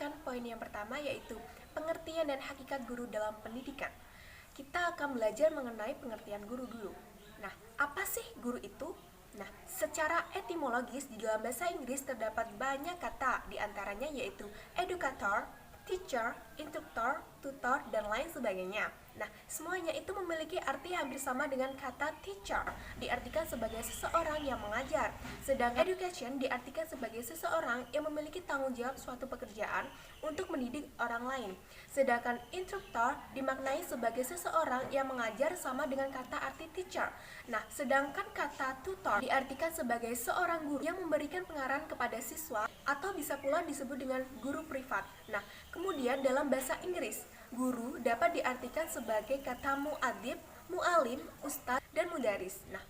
merupakan poin yang pertama, yaitu pengertian dan hakikat guru dalam pendidikan. Kita akan belajar mengenai pengertian guru dulu. Nah, apa sih guru itu? Nah, secara etimologis di dalam bahasa Inggris terdapat banyak kata, diantaranya yaitu educator, teacher, instructor, tutor, dan lain sebagainya. Nah, semuanya itu memiliki arti hampir sama dengan kata teacher, diartikan sebagai seseorang yang mengajar. Sedangkan education diartikan sebagai seseorang yang memiliki tanggung jawab suatu pekerjaan untuk mendidik orang lain. Sedangkan instructor dimaknai sebagai seseorang yang mengajar sama dengan kata arti teacher. Nah, sedangkan kata tutor diartikan sebagai seorang guru yang memberikan pengarahan kepada siswa atau bisa pula disebut dengan guru privat. Nah, kemudian dalam bahasa Inggris, guru dapat diartikan sebagai kata mu'adib, mu'alim, ustadz, dan mudaris. Nah,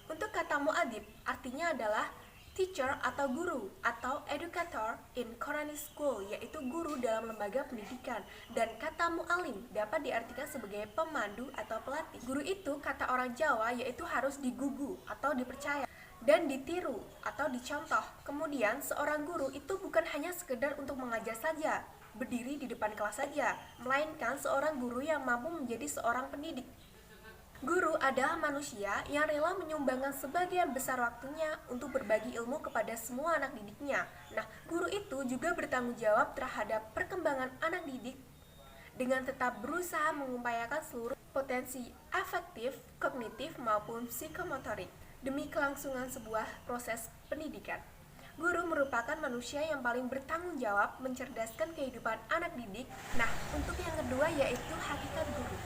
untuk kata mu'adib artinya adalah teacher atau guru atau educator in Quranic school, yaitu guru dalam lembaga pendidikan. Dan kata mu'alim dapat diartikan sebagai pemandu atau pelatih. Guru itu kata orang Jawa yaitu harus digugu atau dipercaya dan ditiru atau dicontoh. Kemudian seorang guru itu bukan hanya sekedar untuk mengajar saja, berdiri di depan kelas saja, melainkan seorang guru yang mampu menjadi seorang pendidik. Guru adalah manusia yang rela menyumbangkan sebagian besar waktunya untuk berbagi ilmu kepada semua anak didiknya. Nah, guru itu juga bertanggung jawab terhadap perkembangan anak didik dengan tetap berusaha mengupayakan seluruh potensi afektif, kognitif, maupun psikomotorik demi kelangsungan sebuah proses pendidikan. Guru merupakan manusia yang paling bertanggung jawab mencerdaskan kehidupan anak didik. Nah, untuk yang kedua yaitu hakikat guru.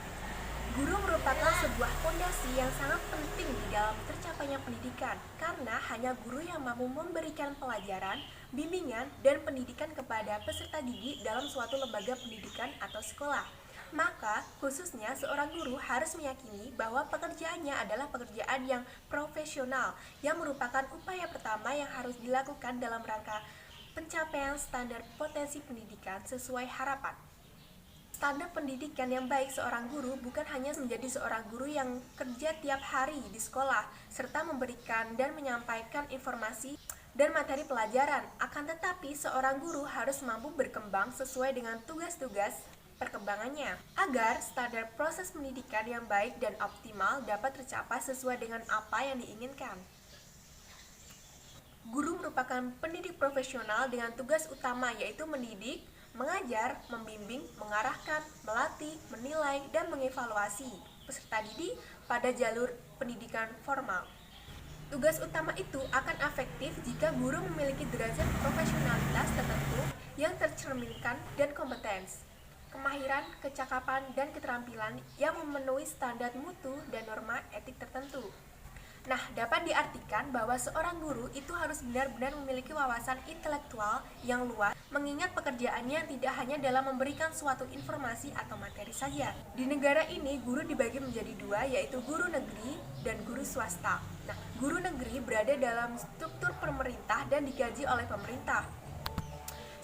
Guru merupakan sebuah fondasi yang sangat penting di dalam tercapainya pendidikan, karena hanya guru yang mampu memberikan pelajaran, bimbingan, dan pendidikan kepada peserta didik dalam suatu lembaga pendidikan atau sekolah. Maka, khususnya seorang guru harus meyakini bahwa pekerjaannya adalah pekerjaan yang profesional, yang merupakan upaya pertama yang harus dilakukan dalam rangka pencapaian standar potensi pendidikan sesuai harapan. Standar pendidikan yang baik seorang guru bukan hanya menjadi seorang guru yang kerja tiap hari di sekolah, serta memberikan dan menyampaikan informasi dan materi pelajaran, akan tetapi seorang guru harus mampu berkembang sesuai dengan tugas-tugas perkembangannya, agar standar proses pendidikan yang baik dan optimal dapat tercapai sesuai dengan apa yang diinginkan. Guru merupakan pendidik profesional dengan tugas utama yaitu mendidik, mengajar, membimbing, mengarahkan, melatih, menilai, dan mengevaluasi peserta didik pada jalur pendidikan formal. Tugas utama itu akan efektif jika guru memiliki derajat profesionalitas tertentu yang tercerminkan dan kompetens, kemahiran, kecakapan, dan keterampilan yang memenuhi standar mutu dan norma etik tertentu. Nah, dapat diartikan bahwa seorang guru itu harus benar-benar memiliki wawasan intelektual yang luas, mengingat pekerjaannya tidak hanya dalam memberikan suatu informasi atau materi saja. Di negara ini, guru dibagi menjadi dua, yaitu guru negeri dan guru swasta. Nah, guru negeri berada dalam struktur pemerintah dan digaji oleh pemerintah.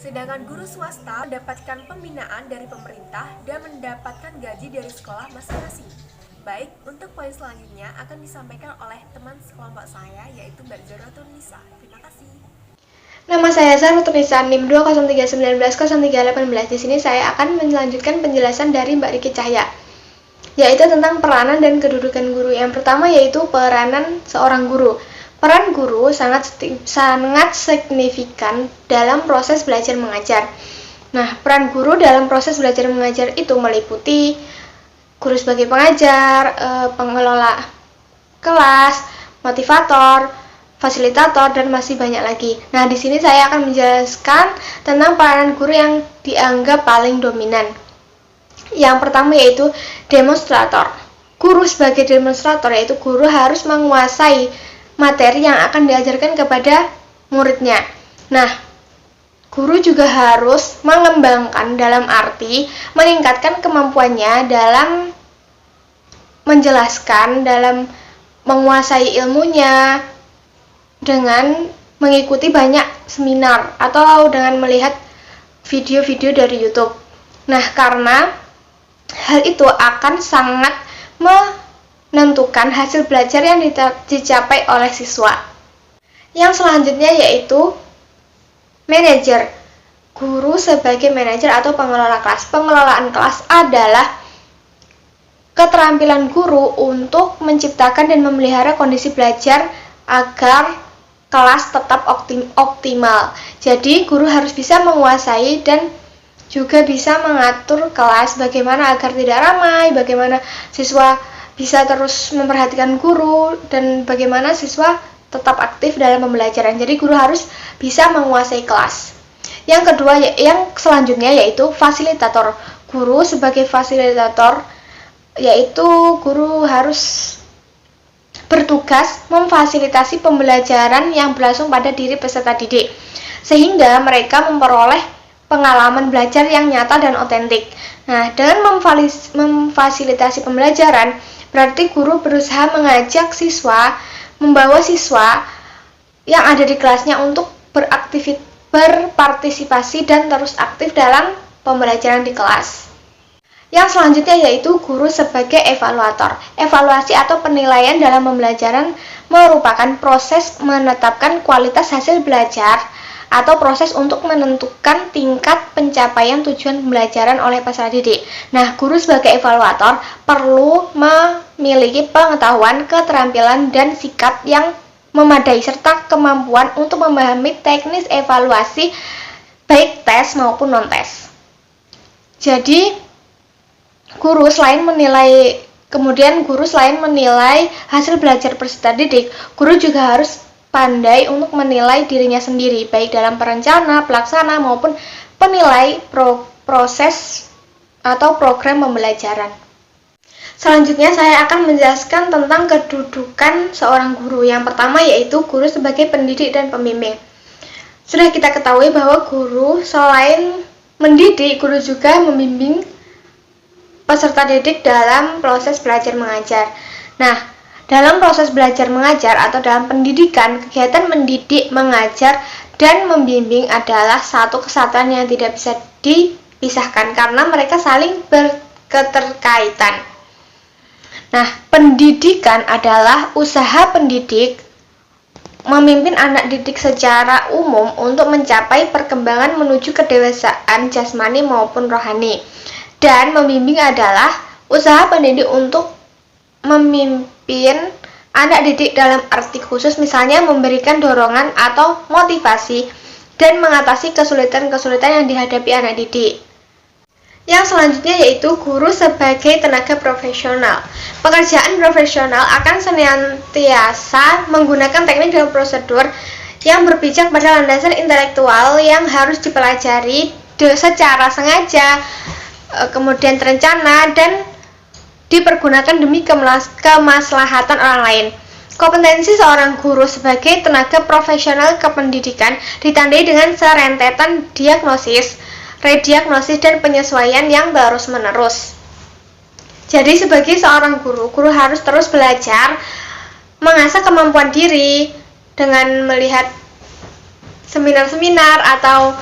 Sedangkan guru swasta mendapatkan pembinaan dari pemerintah dan mendapatkan gaji dari sekolah masing-masing. Baik, untuk poin selanjutnya akan disampaikan oleh teman sekelompok saya, yaitu Mbak Zorotul Nisa. Terima kasih. Nama saya Zorotul Nisa, NIM 203190318. Di sini saya akan melanjutkan penjelasan dari Mbak Riki Cahya, yaitu tentang peranan dan kedudukan guru. Yang pertama yaitu peranan seorang guru. Peran guru sangat signifikan dalam proses belajar mengajar. Nah, peran guru dalam proses belajar mengajar itu meliputi guru sebagai pengajar, pengelola kelas, motivator, fasilitator, dan masih banyak lagi. Nah, di sini saya akan menjelaskan tentang peranan guru yang dianggap paling dominan. Yang pertama yaitu demonstrator. Guru sebagai demonstrator yaitu guru harus menguasai materi yang akan diajarkan kepada muridnya. Nah, guru juga harus mengembangkan dalam arti meningkatkan kemampuannya dalam menjelaskan, dalam menguasai ilmunya dengan mengikuti banyak seminar atau dengan melihat video-video dari YouTube. Nah, karena hal itu akan sangat menentukan hasil belajar yang dicapai oleh siswa. Yang selanjutnya yaitu manajer. guru sebagai manajer atau pengelola kelas. Pengelolaan kelas adalah keterampilan guru untuk menciptakan dan memelihara kondisi belajar agar kelas tetap optimal. Jadi guru harus bisa menguasai dan juga bisa mengatur kelas bagaimana agar tidak ramai, bagaimana siswa bisa terus memperhatikan guru, dan bagaimana siswa tetap aktif dalam pembelajaran. Jadi guru harus bisa menguasai kelas. Yang kedua, yang selanjutnya yaitu fasilitator. Guru sebagai fasilitator yaitu guru harus bertugas memfasilitasi pembelajaran yang berlangsung pada diri peserta didik, sehingga mereka memperoleh pengalaman belajar yang nyata dan otentik. Nah, dengan memfasilitasi pembelajaran, berarti guru berusaha mengajak siswa, membawa siswa yang ada di kelasnya untuk berpartisipasi dan terus aktif dalam pembelajaran di kelas. Yang selanjutnya yaitu guru sebagai evaluator. Evaluasi atau penilaian dalam pembelajaran merupakan proses menetapkan kualitas hasil belajar atau proses untuk menentukan tingkat pencapaian tujuan pembelajaran oleh peserta didik. Nah, guru sebagai evaluator perlu memiliki pengetahuan, keterampilan, dan sikap yang memadai serta kemampuan untuk memahami teknis evaluasi baik tes maupun non-tes. Jadi, guru selain menilai hasil belajar peserta didik, guru juga harus pandai untuk menilai dirinya sendiri, baik dalam perencana, pelaksana, maupun penilai proses atau program pembelajaran. Selanjutnya saya akan menjelaskan tentang kedudukan seorang guru. Yang pertama yaitu guru sebagai pendidik dan pembimbing. Sudah kita ketahui bahwa guru selain mendidik, guru juga membimbing peserta didik dalam proses belajar mengajar. Nah, dalam proses belajar mengajar atau dalam pendidikan, kegiatan mendidik, mengajar, dan membimbing adalah satu kesatuan yang tidak bisa dipisahkan karena mereka saling berketerkaitan. Nah, pendidikan adalah usaha pendidik memimpin anak didik secara umum untuk mencapai perkembangan menuju kedewasaan jasmani maupun rohani. Dan membimbing adalah usaha pendidik untuk memimpin anak didik dalam arti khusus, misalnya memberikan dorongan atau motivasi dan mengatasi kesulitan-kesulitan yang dihadapi anak didik. Yang selanjutnya yaitu guru sebagai tenaga profesional. Pekerjaan profesional akan senantiasa menggunakan teknik dan prosedur yang berpijak pada landasan intelektual yang harus dipelajari secara sengaja, kemudian terencana, dan dipergunakan demi kemaslahatan orang lain. Kompetensi seorang guru sebagai tenaga profesional kependidikan ditandai dengan serentetan diagnosis, rediagnosis, dan penyesuaian yang terus-menerus. Jadi sebagai seorang guru harus terus belajar, mengasah kemampuan diri dengan melihat seminar-seminar atau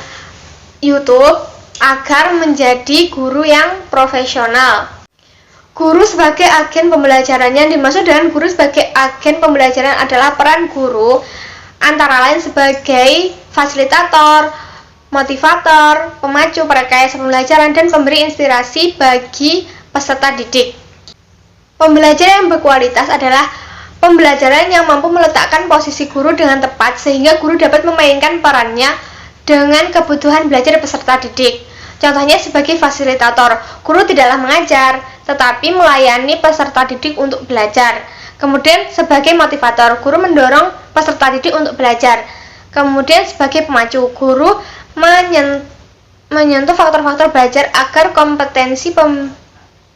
YouTube agar menjadi guru yang profesional. Guru sebagai agen pembelajaran. Yang dimaksud dengan guru sebagai agen pembelajaran adalah peran guru antara lain sebagai fasilitator, motivator, pemacu, perekayasa pembelajaran, dan pemberi inspirasi bagi peserta didik. Pembelajaran yang berkualitas adalah pembelajaran yang mampu meletakkan posisi guru dengan tepat sehingga guru dapat memainkan perannya dengan kebutuhan belajar peserta didik. Contohnya sebagai fasilitator, guru tidaklah mengajar, tetapi melayani peserta didik untuk belajar. Kemudian sebagai motivator, guru mendorong peserta didik untuk belajar. Kemudian sebagai pemacu, guru menyentuh faktor-faktor belajar agar kompetensi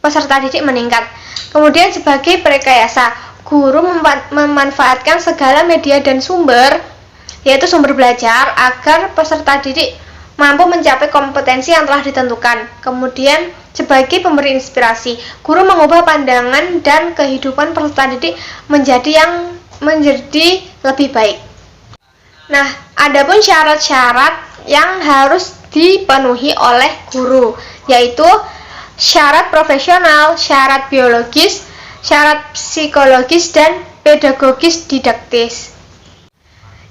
peserta didik meningkat. Kemudian sebagai perekayasa, guru memanfaatkan segala media dan sumber, yaitu sumber belajar, agar peserta didik mampu mencapai kompetensi yang telah ditentukan. Kemudian sebagai pemberi inspirasi, guru mengubah pandangan dan kehidupan peserta didik menjadi lebih baik. Nah, adapun syarat-syarat yang harus dipenuhi oleh guru, yaitu syarat profesional, syarat biologis, syarat psikologis, dan pedagogis didaktis.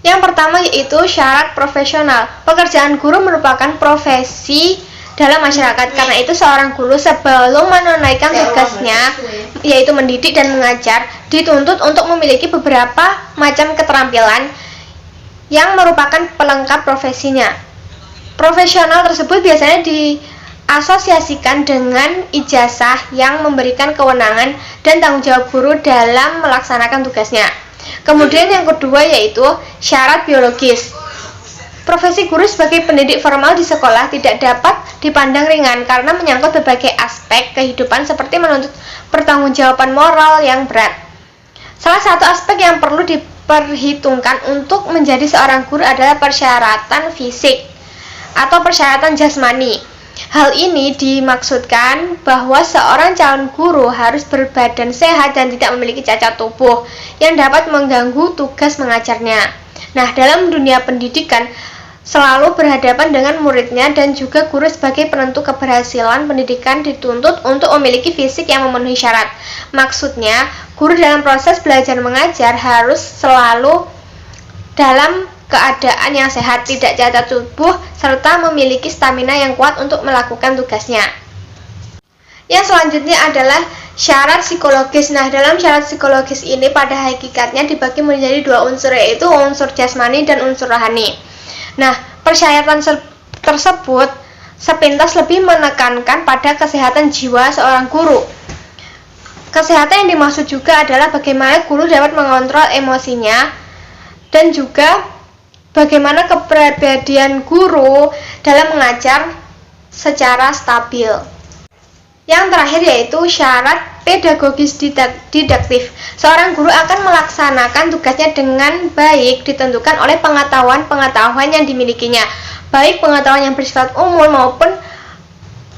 Yang pertama yaitu syarat profesional. Pekerjaan guru merupakan profesi dalam masyarakat. Karena itu seorang guru sebelum menunaikan tugasnya, yaitu mendidik dan mengajar, dituntut untuk memiliki beberapa macam keterampilan yang merupakan pelengkap profesinya. Profesional tersebut biasanya diasosiasikan dengan ijazah yang memberikan kewenangan dan tanggung jawab guru dalam melaksanakan tugasnya. Kemudian yang kedua yaitu syarat biologis. Profesi guru sebagai pendidik formal di sekolah tidak dapat dipandang ringan karena menyangkut berbagai aspek kehidupan seperti menuntut pertanggungjawaban moral yang berat. Salah satu aspek yang perlu diperhitungkan untuk menjadi seorang guru adalah persyaratan fisik atau persyaratan jasmani. Hal ini dimaksudkan bahwa seorang calon guru harus berbadan sehat dan tidak memiliki cacat tubuh yang dapat mengganggu tugas mengajarnya. Nah, dalam dunia pendidikan selalu berhadapan dengan muridnya dan juga guru sebagai penentu keberhasilan pendidikan dituntut untuk memiliki fisik yang memenuhi syarat. Maksudnya, guru dalam proses belajar mengajar harus selalu dalam keadaan yang sehat, tidak cacat tubuh, serta memiliki stamina yang kuat untuk melakukan tugasnya. Yang selanjutnya adalah syarat psikologis. Nah, dalam syarat psikologis ini pada hakikatnya dibagi menjadi dua unsur, yaitu unsur jasmani dan unsur rohani. Nah, persyaratan tersebut sepintas lebih menekankan pada kesehatan jiwa seorang guru. Kesehatan yang dimaksud juga adalah bagaimana guru dapat mengontrol emosinya dan juga bagaimana kepribadian guru dalam mengajar secara stabil. Yang terakhir yaitu syarat pedagogis didaktif. Seorang guru akan melaksanakan tugasnya dengan baik ditentukan oleh pengetahuan yang dimilikinya, baik pengetahuan yang bersifat umum maupun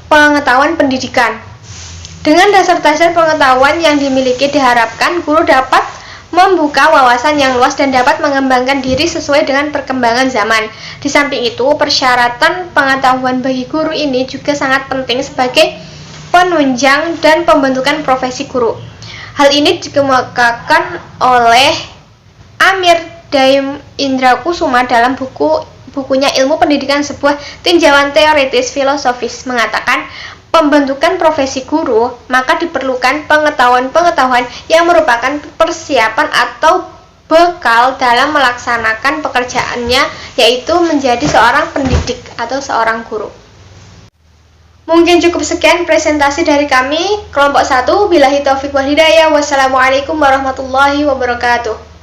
pengetahuan pendidikan. Dengan dasar-dasar pengetahuan yang dimiliki diharapkan guru dapat membuka wawasan yang luas dan dapat mengembangkan diri sesuai dengan perkembangan zaman. Di samping itu, persyaratan pengetahuan bagi guru ini juga sangat penting sebagai penunjang dan pembentukan profesi guru. Hal ini dikemukakan oleh Amir Daim Indrakusuma dalam bukunya Ilmu Pendidikan, sebuah tinjauan teoritis filosofis, mengatakan pembentukan profesi guru, maka diperlukan pengetahuan-pengetahuan yang merupakan persiapan atau bekal dalam melaksanakan pekerjaannya, yaitu menjadi seorang pendidik atau seorang guru. Mungkin cukup sekian presentasi dari kami, kelompok 1. Billahi taufiq wal hidayah. Wassalamualaikum warahmatullahi wabarakatuh.